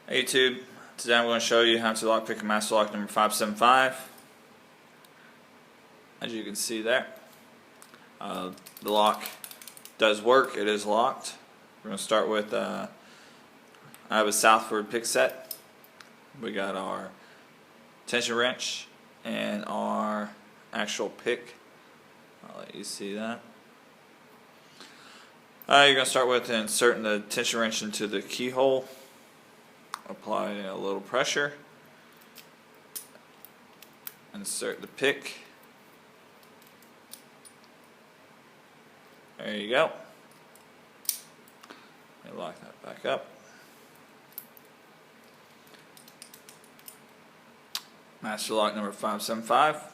Hey YouTube, today I'm going to show you how to lockpick a master lock number 575. As you can see there, the lock does work, it is locked. We're going to start with, I have a Southford pick set. We got our tension wrench and our actual pick. I'll let you see that. You're going to start with inserting the tension wrench into the keyhole. Apply a little pressure. Insert the pick. There you go. Let me lock that back up. Master lock number 575.